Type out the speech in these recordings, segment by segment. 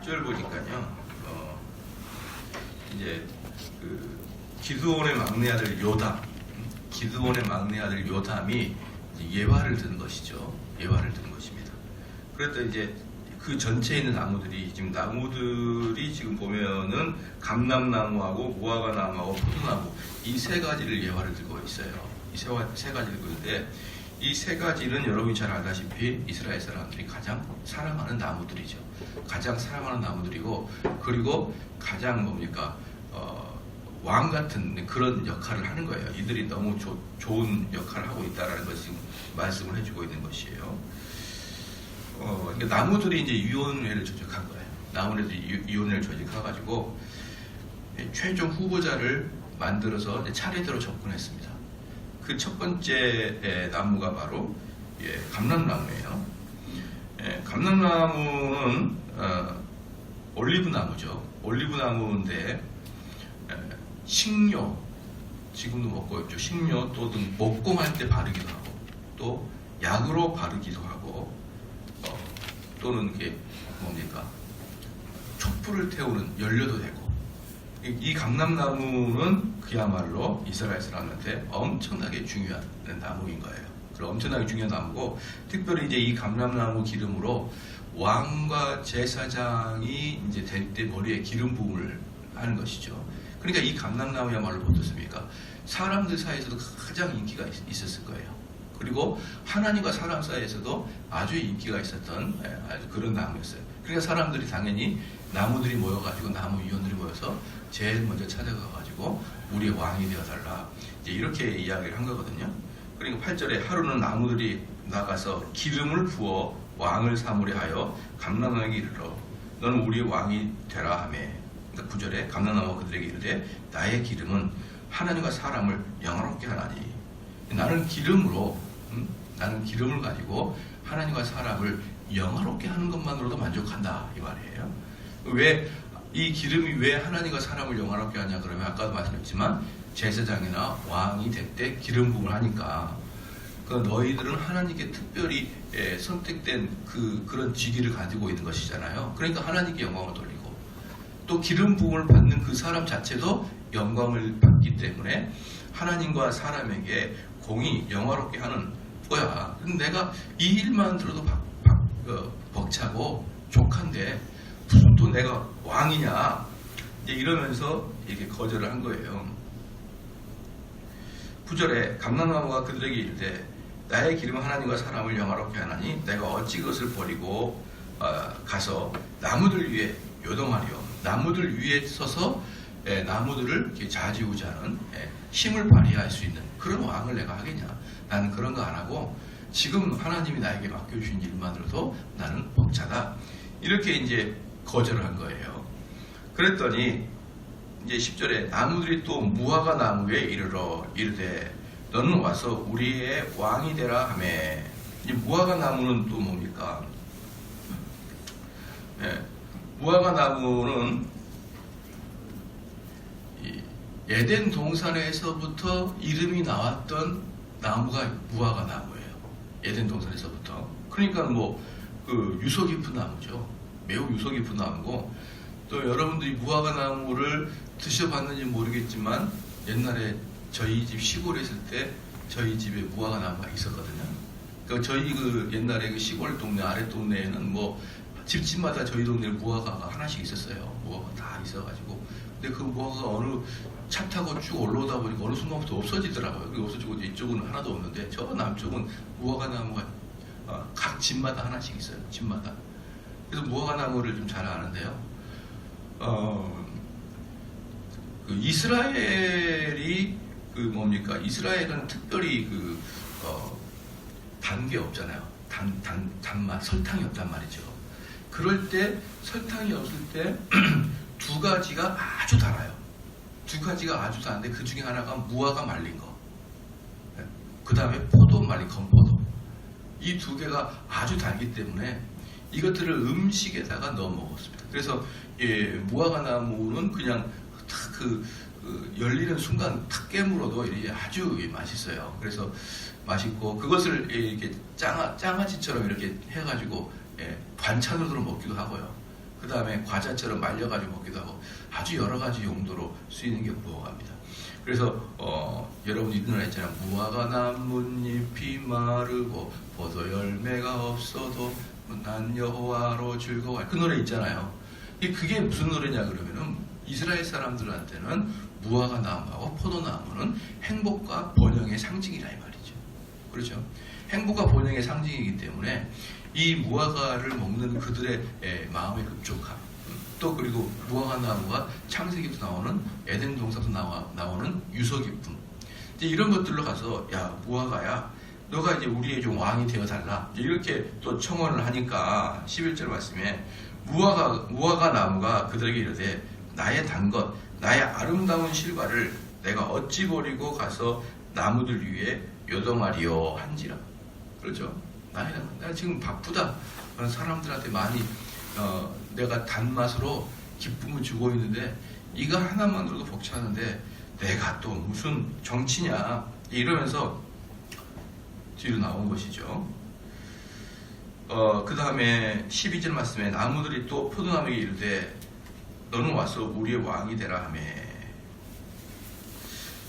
10절 보니까요. 이제 그 기드온의 막내 아들 요담, 기드온의 막내 아들 요담이 예화를 든 것이죠. 예화를 든 것입니다. 그랬더니 이제 그 전체에 있는 나무들이 지금 보면은 감람나무하고 무화과나무하고 포도나무 이 세 가지를 예화를 들고 있어요. 이 세 가지를 들고 있는데 이 세 가지는 여러분이 잘 알다시피 이스라엘 사람들이 가장 사랑하는 나무들이죠. 가장 사랑하는 나무들이고 그리고 가장 왕 같은 그런 역할을 하는 거예요. 이들이 너무 좋은 역할을 하고 있다라는 것을 지금 말씀을 해주고 있는 것이에요. 그러니까 나무들이 이제 위원회를 조직한 거예요. 나무들이 위원회를 조직해가지고 최종 후보자를 만들어서 이제 차례대로 접근했습니다. 그 첫 번째 나무가 바로 감람나무예요. 감람나무는 올리브나무죠. 올리브나무인데 식료, 지금도 먹고 있죠. 식료 또는 목공할 때 바르기도 하고 또 약으로 바르기도 하고 또는 이게 촛불을 태우는 연료도 되고 이 감람나무는 그야말로 이스라엘 사람한테 엄청나게 중요한 나무인 거예요. 그리고 엄청나게 중요한 나무고 특별히 이제 이 감람나무 기름으로 왕과 제사장이 이제 될 때 머리에 기름 부음을 하는 것이죠. 그러니까 이 감람나무야말로 어떻습니까? 사람들 사이에서도 가장 인기가 있었을 거예요. 그리고 하나님과 사람 사이에서도 아주 인기가 있었던 아주 그런 나무였어요. 그러니까 사람들이 당연히 나무들이 모여가지고 나무 위원들이 모여서 제일 먼저 찾아가가지고 우리의 왕이 되어달라 이제 이렇게 이야기를 한 거거든요. 그러니까 8절에 하루는 나무들이 나가서 기름을 부어 왕을 삼으려 하여 감람나무에게 이르러 너는 우리의 왕이 되라 하며 그러니까 9절에 감람나무가 그들에게 이르되 나의 기름은 하나님과 사람을 영화롭게 하나니 나는 기름을 가지고 하나님과 사람을 영화롭게 하는 것만으로도 만족한다 이 말이에요. 왜 이 기름이 왜 하나님과 사람을 영화롭게 하냐 그러면 아까도 말씀드렸지만 제사장이나 왕이 될 때 기름 부음을 하니까 그 너희들은 하나님께 특별히 선택된 그런 직위를 가지고 있는 것이잖아요. 그러니까 하나님께 영광을 돌리고 또 기름 부음을 받는 그 사람 자체도 영광을 받기 때문에 하나님과 사람에게 공이 영화롭게 하는 거야. 근데 내가 이 일만 들어도 벅차고 족한데 무슨 또 내가 왕이냐 이제 이러면서 이렇게 거절을 한 거예요. 9절에 감람나무가 그들에게 이르되 나의 기름은 하나님과 사람을 영화롭게 하나니 내가 어찌 그것을 버리고 가서 나무들 위에 요동하리요. 나무들 위에 서서 나무들을 이렇게 좌지우지하는 힘을 발휘할 수 있는 그런 왕을 내가 하겠냐. 나는 그런 거 안 하고 지금 하나님이 나에게 맡겨주신 일만으로도 나는 벅차다. 이렇게 이제 거절을 한 거예요. 그랬더니 이제 10절에 나무들이 또 무화과 나무에 이르러 이르되 너는 와서 우리의 왕이 되라 하며 이 무화과 나무는 또 뭡니까? 무화과 나무는 에덴 동산에서부터 이름이 나왔던 나무가 무화과 나무예요. 에덴 동산에서부터. 그러니까 그 유서 깊은 나무죠. 매우 유서 깊은 나무고 또 여러분들이 무화과 나무를 드셔봤는지 모르겠지만 옛날에 저희 집 시골에 있을 때 저희 집에 무화과 나무가 있었거든요. 그러니까 저희 옛날에 시골 동네 아랫동네에는 집집마다 저희 동네에 무화과가 하나씩 있었어요. 무화과 다 있어가지고. 근데 그 무화과가 어느 차 타고 쭉 올라오다 보니까 어느 순간부터 없어지더라고요. 그게 없어지고 이쪽은 하나도 없는데 저 남쪽은 무화과 나무가 각 집마다 하나씩 있어요. 집마다. 그래서 무화과 나무를 좀 잘 아는데요. 이스라엘이 이스라엘은 특별히 단 게 없잖아요. 단맛, 설탕이 없단 말이죠. 그럴 때 설탕이 없을 때 두 가지가 아주 달아요. 두 가지가 아주 단데 그 중에 하나가 무화과 말린 거. 그 다음에 포도 말린 건포도. 이 두 개가 아주 달기 때문에 이것들을 음식에다가 넣어 먹었습니다. 그래서 무화과 나무는 그냥 탁 열리는 순간 탁 깨물어도 아주 맛있어요. 그래서 맛있고 그것을 이렇게 장아찌처럼 이렇게 해가지고 반찬으로 먹기도 하고요. 그 다음에 과자처럼 말려가지고 먹기도 하고 아주 여러 가지 용도로 쓰이는 게 무화과입니다. 그래서 여러분 이 노래 있잖아요. 무화과 나뭇잎이 마르고 포도 열매가 없어도 난 여호와로 즐거워. 그 노래 있잖아요. 그게 무슨 노래냐 그러면은 이스라엘 사람들한테는 무화과 나무하고 포도나무는 행복과 번영의 상징이라 이 말이죠. 그렇죠? 행복과 번영의 상징이기 때문에 이 무화과를 먹는 그들의 마음의 급족함, 또 그리고 무화과 나무가 창세기도 나오는 에덴 동산도 나오는 유서 기쁨, 이제 이런 것들로 가서 야 무화과야, 너가 이제 우리의 좀 왕이 되어 달라, 이렇게 또 청원을 하니까 11절 말씀에 무화과 나무가 그들에게 이르되 나의 단 것, 나의 아름다운 실과를 내가 어찌 버리고 가서 나무들 위에 요동하리요 한지라. 그렇죠? 나 지금 바쁘다. 사람들한테 많이 내가 단맛으로 기쁨을 주고 있는데 이거 하나만으로도 벅차는데 내가 또 무슨 정치냐 이러면서 뒤로 나온 것이죠. 그 다음에 12절 말씀에 나무들이 또 포도나무에게 이르되 너는 와서 우리의 왕이 되라 하며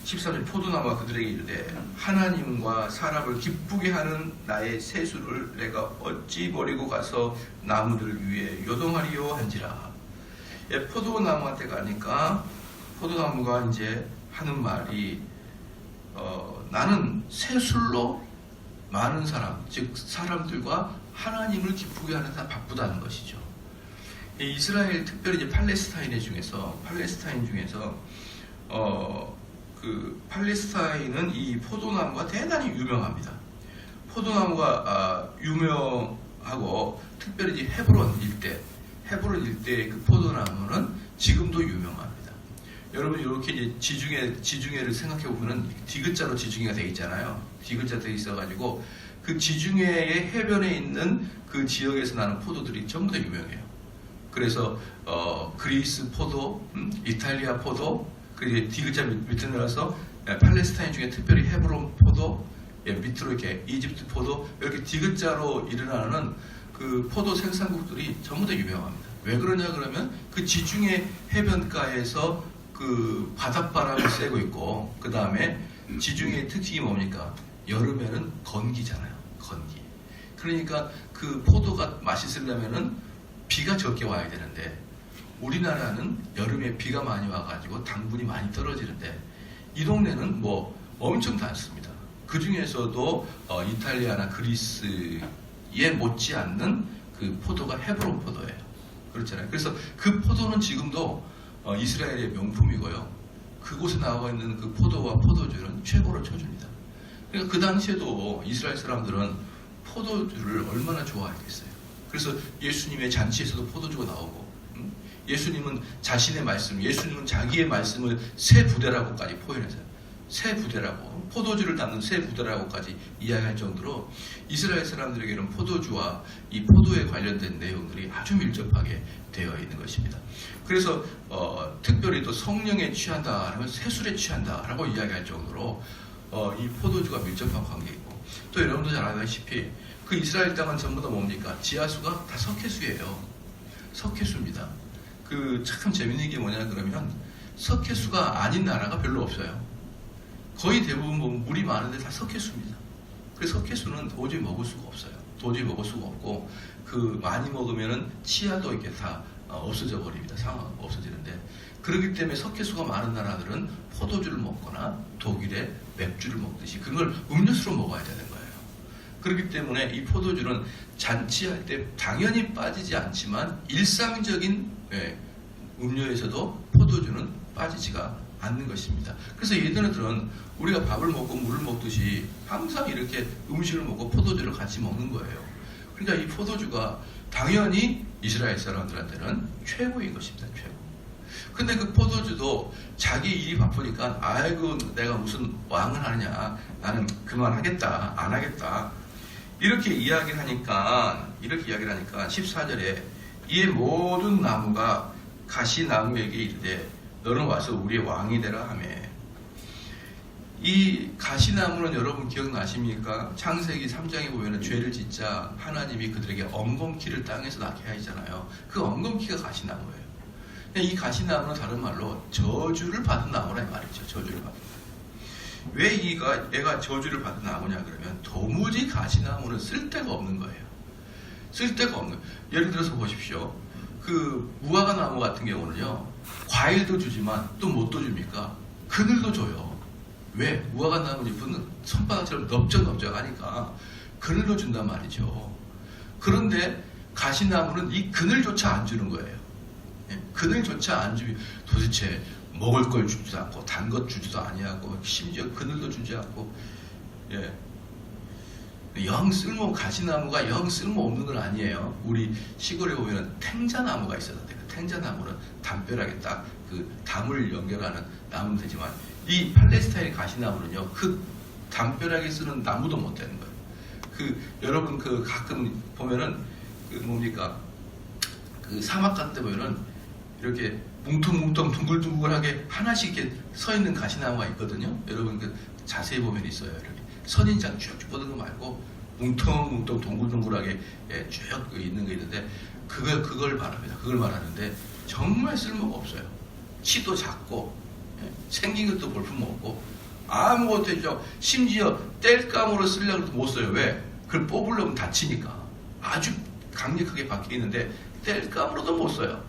13절 포도나무가 그들에게 이르되 하나님과 사람을 기쁘게 하는 나의 세수를 내가 어찌 버리고 가서 나무들 위에 요동하리요 한지라. 포도나무한테 가니까 포도나무가 이제 하는 말이 나는 세술로 많은 사람, 즉 사람들과 하나님을 기쁘게 하는 데 바쁘다는 것이죠. 이스라엘, 특별히 이제 팔레스타인 중에서 그 팔레스타인은 이 포도나무가 대단히 유명합니다. 포도나무가 유명하고 특별히 이제 헤브론 일대의 그 포도나무는 지금도 유명합니다. 여러분 이렇게 이제 지중해를 생각해 보면은 디귿자로 지중해가 되어 있잖아요. 디귿자 되어 있어가지고 그 지중해의 해변에 있는 그 지역에서 나는 포도들이 전부 다 유명해요. 그래서 그리스 포도, 이탈리아 포도, 그리고 디귿자 밑으로 내려서 팔레스타인 중에 특별히 헤브론 포도, 밑으로 이렇게 이집트 포도, 이렇게 디귿자로 일어나는 그 포도 생산국들이 전부 다 유명합니다. 왜 그러냐 그러면 그 지중해 해변가에서 그 바닷바람을 쐬고 있고, 그 다음에 지중해의 특징이 뭡니까? 여름에는 건기잖아요. 건기. 그러니까 그 포도가 맛있으려면은 비가 적게 와야 되는데 우리나라는 여름에 비가 많이 와가지고 당분이 많이 떨어지는데 이 동네는 뭐 엄청 닿습니다. 그 중에서도 이탈리아나 그리스에 못지않는 그 포도가 헤브론 포도예요. 그렇잖아요. 그래서 그 포도는 지금도 이스라엘의 명품이고요. 그곳에 나와 있는 그 포도와 포도주는 최고로 쳐줍니다. 그러니까 그 당시에도 이스라엘 사람들은 포도주를 얼마나 좋아했겠어요. 그래서 예수님의 잔치에서도 포도주가 나오고, 예수님은 자신의 말씀, 예수님은 자기의 말씀을 새 부대라고까지 표현했어요. 새 부대라고, 포도주를 담는 새 부대라고까지 이야기할 정도로 이스라엘 사람들에게는 포도주와 이 포도에 관련된 내용들이 아주 밀접하게 되어 있는 것입니다. 그래서 특별히 또 성령에 취한다, 아니면 세술에 취한다라고 이야기할 정도로 이 포도주가 밀접한 관계이고, 또 여러분도 잘 아다시피 그 이스라엘 땅은 전부 다 뭡니까? 지하수가 다 석회수예요. 석회수입니다. 그 참 재밌는 게 뭐냐 그러면 석회수가 아닌 나라가 별로 없어요. 거의 대부분 뭐 물이 많은데 다 석회수입니다. 그래서 석회수는 도저히 먹을 수가 없어요. 도저히 먹을 수가 없고, 그 많이 먹으면은 치아도 이렇게 다 없어져 버립니다. 상황 없어지는데, 그렇기 때문에 석회수가 많은 나라들은 포도주를 먹거나 독일의 맥주를 먹듯이 그걸 음료수로 먹어야 되는 거예요. 그렇기 때문에 이 포도주는 잔치할 때 당연히 빠지지 않지만 일상적인 음료에서도 포도주는 빠지지가 않는 것입니다. 그래서 얘네들은 우리가 밥을 먹고 물을 먹듯이 항상 이렇게 음식을 먹고 포도주를 같이 먹는 거예요. 그러니까 이 포도주가 당연히 이스라엘 사람들한테는 최고인 것입니다. 최고. 근데 그 포도주도 자기 일이 바쁘니까 아이고 내가 무슨 왕을 하느냐, 나는 그만하겠다, 안 하겠다, 이렇게 이야기를 하니까 14절에 이에 모든 나무가 가시나무에게 이르되 너는 와서 우리의 왕이 되라 하며, 이 가시나무는 여러분 기억나십니까? 창세기 3장에 보면은 죄를 짓자 하나님이 그들에게 엉겅퀴를 땅에서 낳게 하시잖아요. 그 엉겅퀴가 가시나무예요. 이 가시나무는 다른 말로 저주를 받은 나무라 이 말이죠. 저주를 받은 나무. 왜 얘가 저주를 받은 나무냐 그러면 도무지 가시나무는 쓸데가 없는 거예요. 쓸데가 없는 거예요. 예를 들어서 보십시오. 그 무화과 나무 같은 경우는요. 과일도 주지만 또 뭣도 줍니까? 그늘도 줘요. 왜? 무화과 나무 잎은 손바닥처럼 넓적넓적하니까 그늘도 준단 말이죠. 그런데 가시나무는 이 그늘조차 안 주는 거예요. 그늘조차 안 주면 도대체 먹을 걸 주지도 않고 단 것 주지도 아니하고 심지어 그늘도 주지 않고 가시나무가 영 쓸모없는 건 아니에요. 우리 시골에 보면 탱자나무가 있었는데 그 탱자나무는 담벼락에 딱 그 담을 연결하는 나무는 되지만 이 팔레스타인의 가시나무는요 그 담벼락에 쓰는 나무도 못 되는 거예요. 그 여러분 그 가끔 보면은 그 뭡니까 그 사막 같은 데 보면은 이렇게 뭉텅뭉텅 둥글둥글하게 하나씩 이렇게 서 있는 가시나무가 있거든요. 여러분 그 자세히 보면 있어요. 이렇게 선인장 쭉쭉 뻗은 거 말고 뭉텅뭉텅 동글동글하게 쭉 있는 거 있는데 그걸 말합니다. 그걸 말하는데 정말 쓸모가 없어요. 키도 작고 생긴 것도 볼품없고 아무것도 해주죠. 심지어 땔감으로 쓰려고 해도 못 써요. 왜? 그걸 뽑으려면 다치니까. 아주 강력하게 박혀 있는데 땔감으로도 못 써요.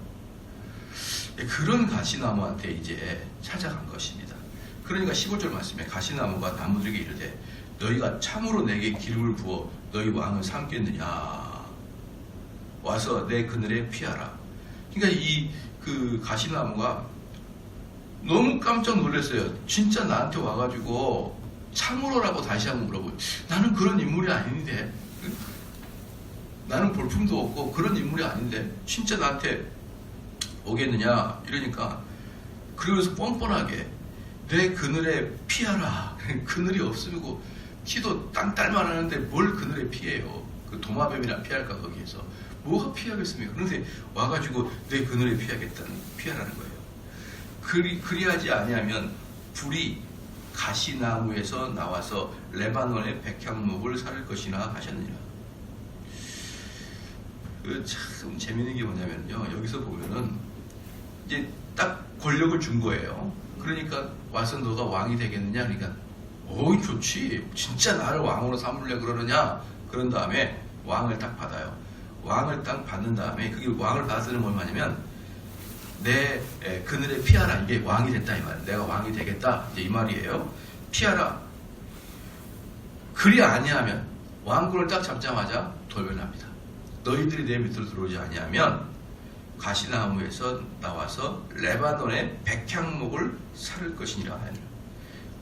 그런 가시나무한테 이제 찾아간 것입니다. 그러니까 15절 말씀에 가시나무가 나무들에게 이르되 너희가 참으로 내게 기름을 부어 너희 왕을 삼겠느냐 와서 내 그늘에 피하라. 그러니까 이 그 가시나무가 너무 깜짝 놀랐어요. 진짜 나한테 와가지고 참으로라고 다시 한번 물어보고 나는 그런 인물이 아닌데 나는 볼품도 없고 그런 인물이 아닌데 진짜 나한테 오겠느냐 이러니까 그러면서 뻔뻔하게 내 그늘에 피하라. 그늘이 없으면 키도 땅딸만 하는데 뭘 그늘에 피해요. 그 도마뱀이나 피할까 거기에서 뭐가 피하겠습니까? 그런데 와가지고 내 그늘에 피하라는 거예요. 그리하지 아니하면 불이 가시나무에서 나와서 레바논의 백향목을 사를 것이나 하셨느니라. 참 재밌는 게 뭐냐면요. 여기서 보면은 이제 딱 권력을 준 거예요. 그러니까 와서 너가 왕이 되겠느냐? 그러니까 어이 좋지. 진짜 나를 왕으로 삼을래 그러느냐? 그런 다음에 왕을 딱 받아요. 왕을 딱 받는 다음에 그게 왕을 받아서는 뭐냐면 내 그늘에 피하라. 이게 왕이 됐다 이 말이에요. 내가 왕이 되겠다 이제 이 말이에요. 피하라. 그리 아니하면 왕권을 딱 잡자마자 돌변합니다. 너희들이 내 밑으로 들어오지 아니하면 가시나무에서 나와서 레바논의 백향목을 사를 것이니라 하는.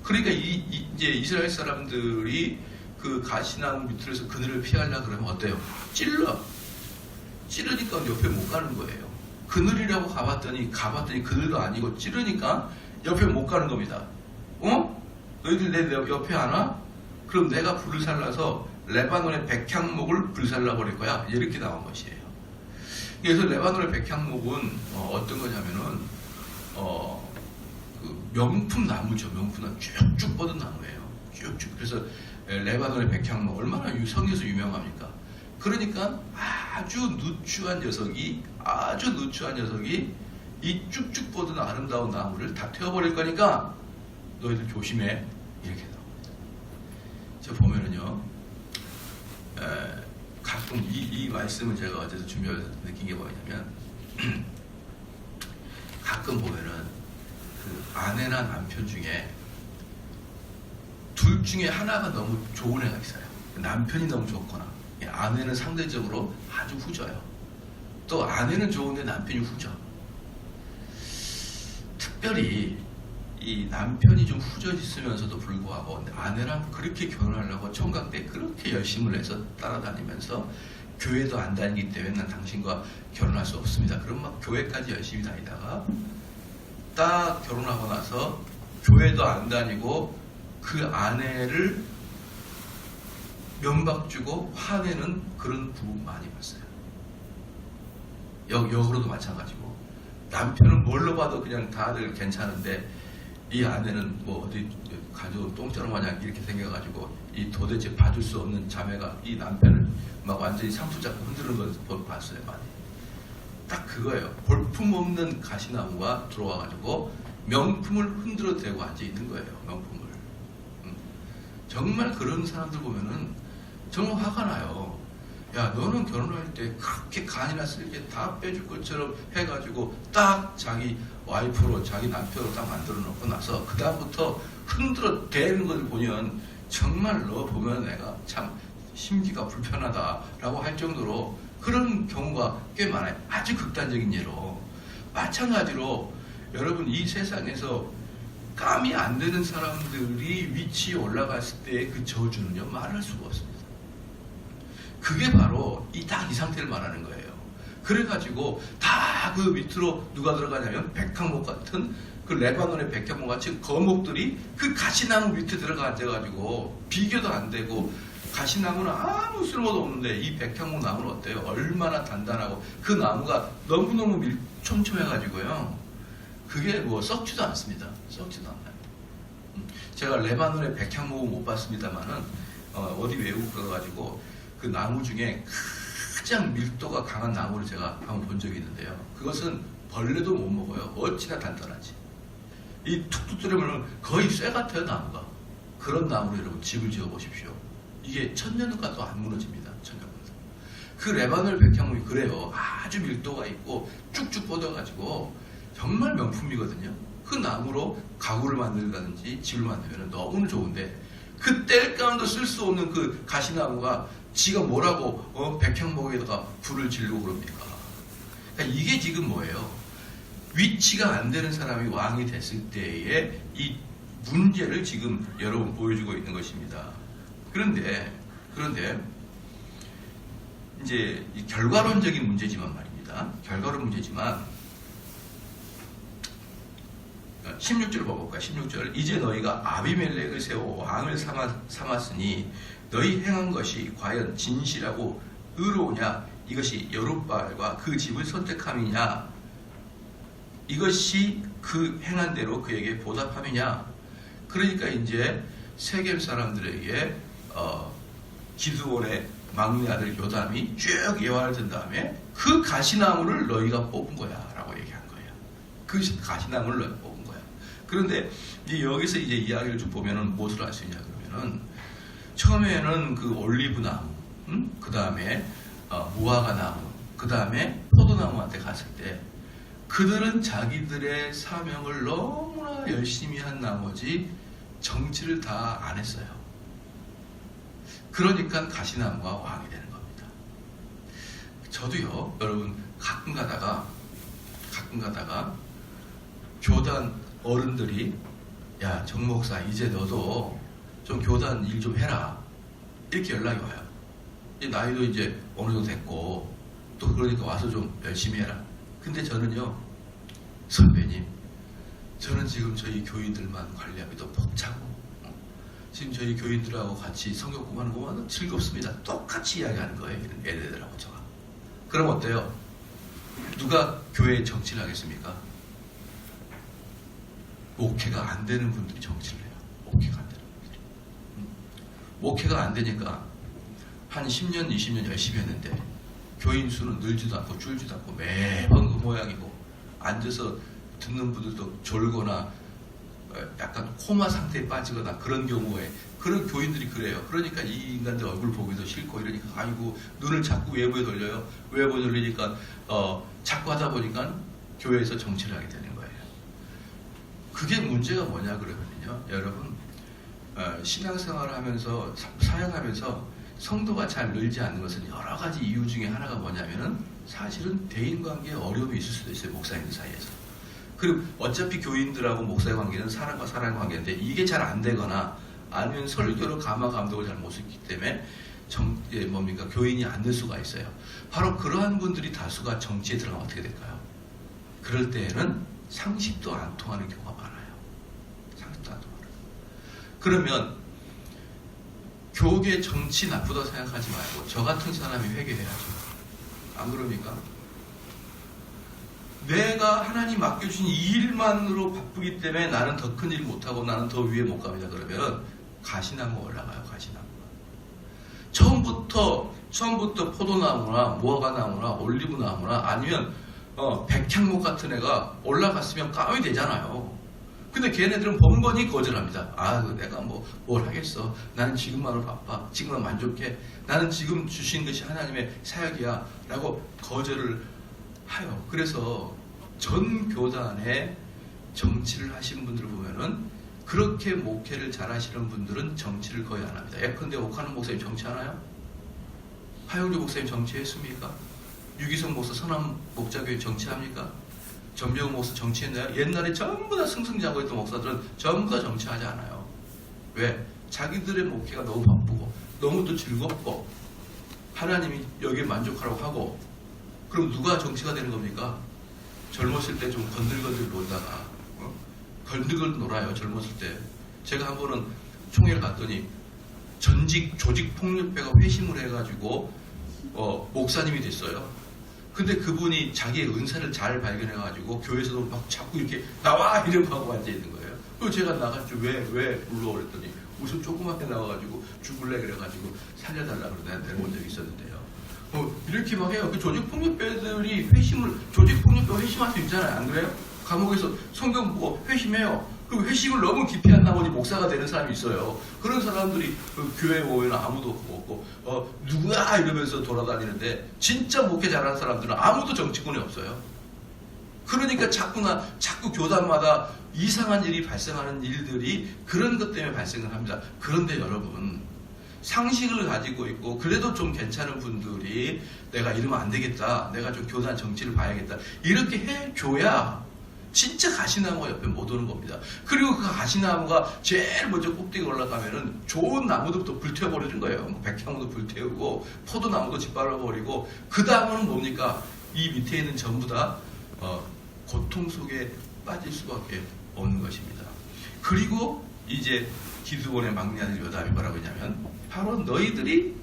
그러니까 이제 이스라엘 사람들이 그 가시나무 밑으로서 그늘을 피하려고 그러면 어때요? 찌르니까 옆에 못 가는 거예요. 그늘이라고 가봤더니 그늘도 아니고 찌르니까 옆에 못 가는 겁니다. 너희들 내 옆에 안 와? 그럼 내가 불을 살라서 레바논의 백향목을 불살라 버릴 거야. 이렇게 나온 것이에요. 그래서 레바논의 백향목은 어떤 거냐면은 그 명품 나무죠. 명품 나무 쭉쭉 뻗은 나무예요. 쭉쭉. 그래서 레바논의 백향목 얼마나 성에서 유명합니까? 그러니까 아주 누추한 녀석이 이 쭉쭉 뻗은 아름다운 나무를 다 태워버릴 거니까 너희들 조심해. 이렇게 나옵니다. 저 보면은요. 가끔 이 말씀을 제가 어제서 준비해서 느낀 게 뭐냐면 가끔 보면은 그 아내나 남편 중에 둘 중에 하나가 너무 좋은 애가 있어요. 남편이 너무 좋거나 아내는 상대적으로 아주 후져요. 또 아내는 좋은데 남편이 후져. 특별히 이 남편이 좀 후져있으면서도 불구하고 아내랑 그렇게 결혼하려고 총각 때 그렇게 열심을 해서 따라다니면서 교회도 안 다니기 때문에 난 당신과 결혼할 수 없습니다. 그럼 막 교회까지 열심히 다니다가 딱 결혼하고 나서 교회도 안 다니고 그 아내를 면박 주고 화내는 그런 부부 많이 봤어요. 역으로도 마찬가지고 남편은 뭘로 봐도 그냥 다들 괜찮은데 이 아내는 뭐 어디 가지고 똥자루 마냥 이렇게 생겨가지고 이 도대체 봐줄 수 없는 자매가 이 남편을 막 완전히 상투 잡고 흔드는 걸 봤어요. 많이. 딱 그거예요. 볼품없는 가시나무가 들어와가지고 명품을 흔들어 대고 앉아 있는 거예요. 명품을. 정말 그런 사람들 보면은 정말 화가 나요. 야, 너는 결혼할 때 그렇게 간이나 쓸게 다 빼줄 것처럼 해가지고 딱 자기 와이프로 자기 남편으로 딱 만들어 놓고 나서 그 다음부터 흔들어 대는 걸 보면 정말로 보면 내가 참 심기가 불편하다라고 할 정도로 그런 경우가 꽤 많아요. 아주 극단적인 예로. 마찬가지로 여러분 이 세상에서 감이 안 되는 사람들이 위치에 올라갔을 때 그 저주는요 말할 수가 없습니다. 그게 바로 이 상태를 말하는 거예요. 그래가지고 다 그 밑으로 누가 들어가냐면 백향목 같은 그 레바논의 백향목 같은 거목들이 그 가시나무 밑에 들어가 앉아가지고 비교도 안 되고 가시나무는 아무 쓸모도 없는데 이 백향목 나무는 어때요? 얼마나 단단하고 그 나무가 너무너무 촘촘해가지고요. 그게 뭐 썩지도 않습니다. 썩지도 않아요. 제가 레바논의 백향목은 못 봤습니다만은 어디 외국 가가지고 그 나무 중에 가장 밀도가 강한 나무를 제가 한번 본 적이 있는데요. 그것은 벌레도 못 먹어요. 어찌나 단단하지. 이 툭툭 뚫으면 거의 쇠 같아요, 나무가. 그런 나무로 여러분 집을 지어 보십시오. 이게 천년은 가도 안 무너집니다. 천년가도. 그 레바논 백향목이 그래요. 아주 밀도가 있고 쭉쭉 뻗어가지고 정말 명품이거든요. 그 나무로 가구를 만들다든지 집을 만들면 너무 좋은데 그 뗄감도 쓸 수 없는 그 가시나무가 지가 뭐라고 백향목에다가 불을 지르고 그럽니까? 그러니까 이게 지금 뭐예요? 위치가 안 되는 사람이 왕이 됐을 때의 이 문제를 지금 여러분 보여주고 있는 것입니다. 그런데 이제 이 결과론적인 문제지만 말입니다. 결과론 문제지만 16절 봐볼까요? 16절 이제 너희가 아비멜렉을 세워 왕을 삼았으니 너희 행한 것이 과연 진실하고 의로우냐? 이것이 여룻바알과 그 집을 선택함이냐? 이것이 그 행한 대로 그에게 보답함이냐? 그러니까 이제 세겜 사람들에게 기드온의 막내 아들 요담이 쭉 예화를 든 다음에 그 가시나무를 너희가 뽑은 거야 라고 얘기한 거예요. 그 가시나무를 너희가 뽑은 거야. 그런데 이제 여기서 이제 이야기를 좀 보면은 무엇을 알 수 있냐 그러면은 처음에는 그 올리브 나무, 그 다음에 무화과 나무, 그 다음에 포도나무한테 갔을 때 그들은 자기들의 사명을 너무나 열심히 한 나머지 정치를 다 안 했어요. 그러니까 가시나무가 왕이 되는 겁니다. 저도요, 여러분 가끔 가다가 교단 어른들이 야, 정 목사 이제 너도 좀 교단 일 좀 해라 이렇게 연락이 와요. 나이도 이제 어느 정도 됐고 또 그러니까 와서 좀 열심히 해라. 근데 저는요, 선배님 저는 지금 저희 교인들만 관리하기도 벅차고 지금 저희 교인들하고 같이 성경 공부하는 것만 즐겁습니다. 똑같이 이야기하는 거예요. 얘네들하고 저가. 그럼 어때요? 누가 교회에 정치를 하겠습니까? 목회가 안 되는 분들이 정치를 해요. 목회가 안 되는 분들이. 목회가 안 되니까 한 10년, 20년 열심히 했는데 교인 수는 늘지도 않고 줄지도 않고 매번 그 모양이고 앉아서 듣는 분들도 졸거나 약간 코마 상태에 빠지거나 그런 경우에 그런 교인들이 그래요. 그러니까 이 인간들 얼굴 보기도 싫고 이러니까 아이고 눈을 자꾸 외부에 돌려요. 외부에 돌리니까 자꾸 하다 보니까 교회에서 정치를 하게 되는 거예요. 그게 문제가 뭐냐 그러면요, 여러분 신앙생활을 하면서 사역하면서 성도가 잘 늘지 않는 것은 여러 가지 이유 중에 하나가 뭐냐면은 사실은 대인관계에 어려움이 있을 수도 있어요. 목사님들 사이에서. 그리고 어차피 교인들하고 목사의 관계는 사람과 사람의 관계인데 이게 잘 안 되거나 아니면 설교로 감화 감독을 잘 못 했기 때문에 교인이 안 될 수가 있어요. 바로 그러한 분들이 다수가 정치에 들어가면 어떻게 될까요? 그럴 때에는 상식도 안 통하는 경우가 많아요. 상식도 안 통하는. 그러면 교계 정치 나쁘다고 생각하지 말고 저 같은 사람이 회개해야죠. 안 그럽니까? 내가 하나님 맡겨주신 이 일만으로 바쁘기 때문에 나는 더 큰 일 못하고 나는 더 위에 못 갑니다. 그러면 가시나무 올라가요. 가시나무. 처음부터 포도나무나 무화과나무나 올리브나무나 아니면 백향목 같은 애가 올라갔으면 깜이 되잖아요. 근데 걔네들은 번번이 거절합니다. 내가 뭘 하겠어. 나는 지금만으로 바빠. 지금만 만족해. 나는 지금 주신 것이 하나님의 사역이야. 라고 거절을 해요. 그래서 전 교단에 정치를 하시는 분들을 보면은 그렇게 목회를 잘 하시는 분들은 정치를 거의 안 합니다. 예컨대 옥하는 목사님 정치하나요? 하영주 목사님 정치했습니까? 유기성 목사 선한 목자교회 정치합니까? 전병훈 목사 정치했나요? 옛날에 전부 다 승승장구했던 목사들은 전부 다 정치하지 않아요. 왜? 자기들의 목회가 너무 바쁘고 너무 또 즐겁고 하나님이 여기에 만족하라고 하고 그럼 누가 정치가 되는 겁니까? 젊었을 때 좀 건들건들 놀다가 건들건들 놀아요. 젊었을 때. 제가 한 번은 총회를 갔더니 전직 조직폭력배가 회심을 해가지고 목사님이 됐어요. 근데 그분이 자기의 은사를 잘 발견해가지고 교회에서도 막 자꾸 이렇게 나와! 이러고 하고 앉아있는 거예요. 그리고 제가 나갔죠. 왜 불러? 그랬더니 무슨 조그맣게 나와가지고 죽을래 그래가지고 살려달라고 내려온 적이 있었는데요. 이렇게 막 해요. 그 조직폭력배들이 조직폭력배가 회심할 수 있잖아요. 안 그래요? 감옥에서 성경 보고 회심해요. 그리고 회심을 너무 깊이 한 나머지 목사가 되는 사람이 있어요. 그런 사람들이 교회에 오면 아무도 없고, 누구야? 이러면서 돌아다니는데, 진짜 목회 잘하는 사람들은 아무도 정치권이 없어요. 그러니까 자꾸 교단마다 이상한 일이 발생하는 일들이 그런 것 때문에 발생을 합니다. 그런데 여러분, 상식을 가지고 있고, 그래도 좀 괜찮은 분들이 내가 이러면 안 되겠다. 내가 좀 교단 정치를 봐야겠다. 이렇게 해줘야 진짜 가시나무가 옆에 못 오는 겁니다. 그리고 그 가시나무가 제일 먼저 꼭대기 올라가면은 좋은 나무들도 불태워버리는 거예요. 백향나무도 불태우고 포도나무도 짓밟아버리고 그 다음은 뭡니까? 이 밑에 있는 전부 다 고통 속에 빠질 수밖에 없는 것입니다. 그리고 이제 기드온의 막내 아들 요담이 뭐라고 했냐면 바로 너희들이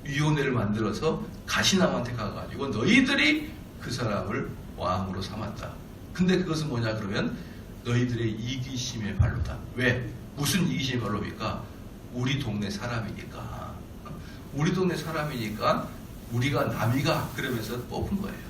위원회를 만들어서 가시나무한테 가가지고 너희들이 그 사람을 왕으로 삼았다. 근데 그것은 뭐냐 그러면 너희들의 이기심의 발로다. 왜? 무슨 이기심의 발로입니까? 우리 동네 사람이니까. 우리 동네 사람이니까 우리가 남이가 그러면서 뽑은 거예요.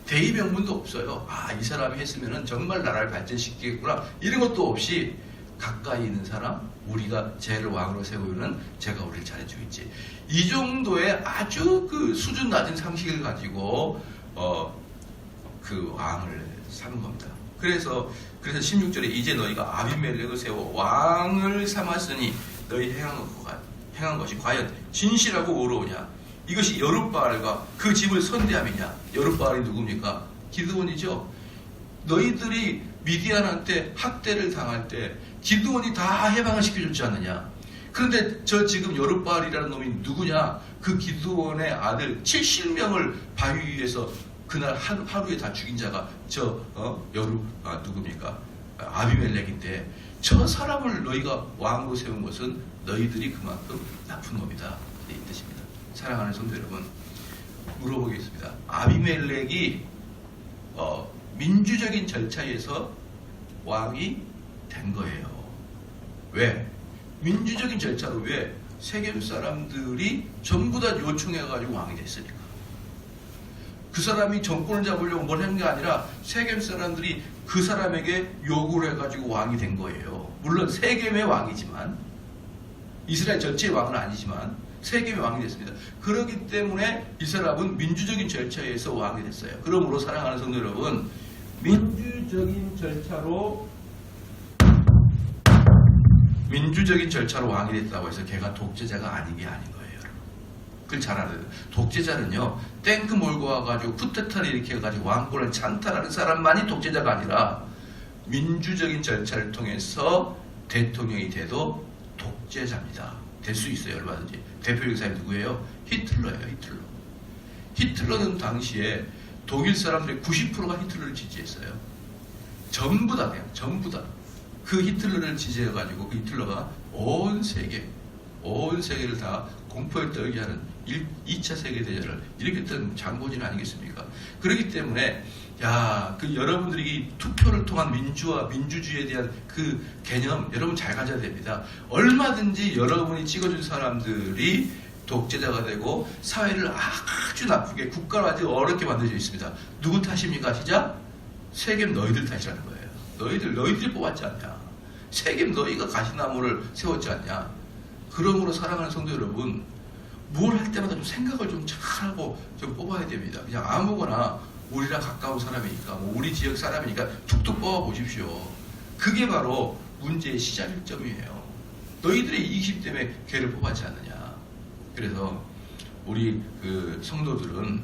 대의 명분도 없어요. 이 사람이 했으면 정말 나라를 발전시키겠구나. 이런 것도 없이 가까이 있는 사람, 우리가 쟤를 왕으로 세우면 제가 우리를 잘해주겠지. 이 정도의 아주 그 수준 낮은 상식을 가지고 그 왕을 삼은 겁니다. 그래서 16절에 이제 너희가 아비멜렉을 세워 왕을 삼았으니 너희 행한 것이 과연 진실하고 옳으냐? 이것이 여룻바알과 그 집을 선대함이냐? 여룻바알이 누굽니까? 기드온이죠. 너희들이 미디안한테 학대를 당할 때 기드온이 다 해방을 시켜줬지 않느냐? 그런데 저 지금 여룻바알이라는 놈이 누구냐? 그 기드온의 아들 70명을 바위 위에서 그날 하루에 다 죽인 자가 누굽니까? 아비멜렉인데 저 사람을 너희가 왕으로 세운 것은 너희들이 그만큼 나쁜 놈이다. 이 뜻입니다. 사랑하는 성도 여러분, 물어보겠습니다. 아비멜렉이 민주적인 절차에서 왕이 된 거예요. 왜? 민주적인 절차로 왜? 세겜 사람들이 전부 다 요청해가지고 왕이 됐으니까. 그 사람이 정권을 잡으려고 뭘 한 게 아니라 세겜 사람들이 그 사람에게 요구를 해가지고 왕이 된 거예요. 물론 세겜의 왕이지만 이스라엘 전체의 왕은 아니지만 세겜의 왕이 됐습니다. 그렇기 때문에 이 사람은 민주적인 절차에 의해서 왕이 됐어요. 그러므로 사랑하는 성도 여러분, 민주적인 절차로 왕이 됐다고 해서 걔가 독재자가 아닌 게 아닌 거예요. 그걸 잘 알아야 돼요. 독재자는요, 탱크 몰고 와가지고 쿠데타를 일으켜가지고 왕권을 찬탈하는 사람만이 독재자가 아니라 민주적인 절차를 통해서 대통령이 돼도 독재자입니다. 될 수 있어요. 얼마든지. 대표적인 사람이 누구예요? 히틀러예요. 히틀러는 당시에 독일 사람들의 90%가 히틀러를 지지했어요. 전부 다. 그 히틀러를 지지해가지고 그 히틀러가 온 세계를 다 공포에 떨게 하는 2차 세계대전을 일으켰던 장본인 아니겠습니까? 그렇기 때문에 야, 그 여러분들이 이 투표를 통한 민주화, 민주주의에 대한 그 개념 여러분 잘 가져야 됩니다. 얼마든지 여러분이 찍어준 사람들이 독재자가 되고 사회를 아주 나쁘게, 국가를 아주 어렵게 만들어져 있습니다. 누구 탓입니까? 시작? 세겜 너희들 탓이라는 거예요. 너희들이 뽑았지 않냐? 세겜 너희가 가시나무를 세웠지 않냐? 그러므로 사랑하는 성도 여러분, 뭘 할 때마다 좀 생각을 좀 잘하고 좀 뽑아야 됩니다. 그냥 아무거나 우리랑 가까운 사람이니까, 뭐 우리 지역 사람이니까 툭툭 뽑아 보십시오. 그게 바로 문제의 시작점이에요. 너희들의 이기심 때문에 걔를 뽑았지 않느냐. 그래서 우리 그 성도들은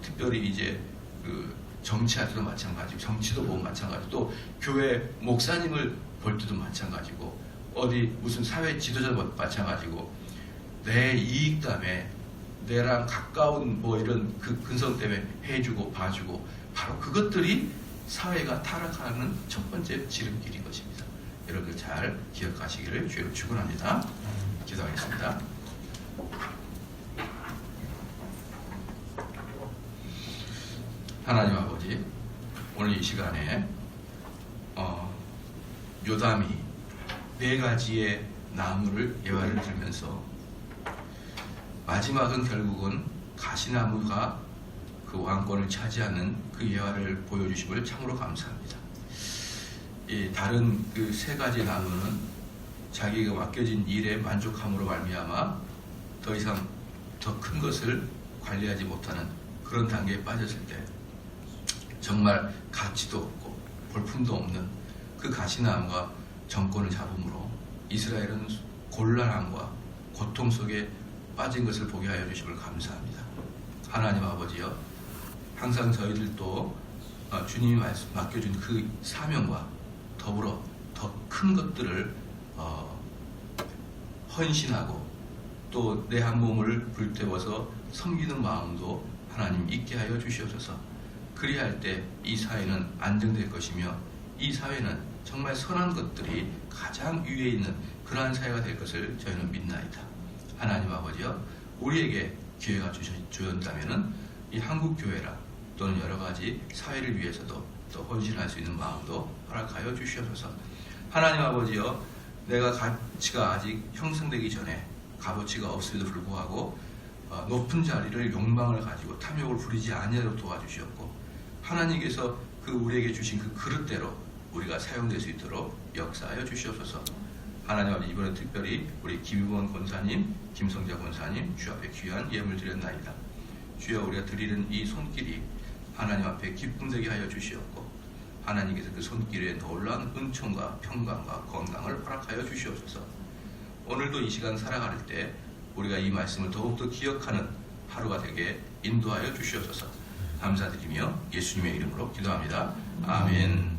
특별히 이제 그 정치할 때도 마찬가지고, 정치도 보면 마찬가지고, 또 교회 목사님을 볼 때도 마찬가지고, 어디 무슨 사회 지도자도 마찬가지고, 내 이익 때문에 내랑 가까운 뭐 이런 그 근성 때문에 해주고 봐주고, 바로 그것들이 사회가 타락하는 첫 번째 지름길인 것입니다. 여러분들 잘 기억하시기를 주로 축원합니다. 기도하겠습니다. 하나님 아버지, 오늘 이 시간에 요담이 4가지의 나무를 예화를 들면서 마지막은 결국은 가시나무가 그 왕권을 차지하는 그 예화를 보여주심을 참으로 감사합니다. 이 다른 그 3가지 나무는 자기가 맡겨진 일에 만족함으로 말미암아 더 이상 더 큰 것을 관리하지 못하는 그런 단계에 빠졌을 때 정말 가치도 없고 볼품도 없는 그 가시나무가 정권을 잡음으로 이스라엘은 곤란함과 고통 속에 빠진 것을 보게 하여 주심을 감사합니다. 하나님 아버지여, 항상 저희들도 주님이 맡겨준 그 사명과 더불어 더 큰 것들을 헌신하고 또 내 한 몸을 불태워서 섬기는 마음도 하나님 있게 하여 주시옵소서. 그리할 때 이 사회는 안정될 것이며 이 사회는 정말 선한 것들이 가장 위에 있는 그러한 사회가 될 것을 저희는 믿나이다. 하나님 아버지여, 우리에게 기회가 주셨다면 이 한국교회라 또는 여러 가지 사회를 위해서도 또 헌신할 수 있는 마음도 허락하여 주시옵소서. 하나님 아버지여, 내가 가치가 아직 형성되기 전에 값어치가 없음에도 불구하고 높은 자리를 욕망을 가지고 탐욕을 부리지 아니하도록 도와주시옵고, 하나님께서 그 우리에게 주신 그 그릇대로 우리가 사용될 수 있도록 역사하여 주시옵소서. 하나님 아버지, 이번에 특별히 우리 김유건 권사님, 김성자 권사님 주 앞에 귀한 예물 드렸나이다. 주여, 우리가 드리는 이 손길이 하나님 앞에 기쁨되게 하여 주시옵고, 하나님께서 그 손길에 놀라운 은총과 평강과 건강을 허락하여 주시옵소서. 오늘도 이 시간 살아갈 때 우리가 이 말씀을 더욱더 기억하는 하루가 되게 인도하여 주시옵소서. 감사드리며 예수님의 이름으로 기도합니다. 아멘.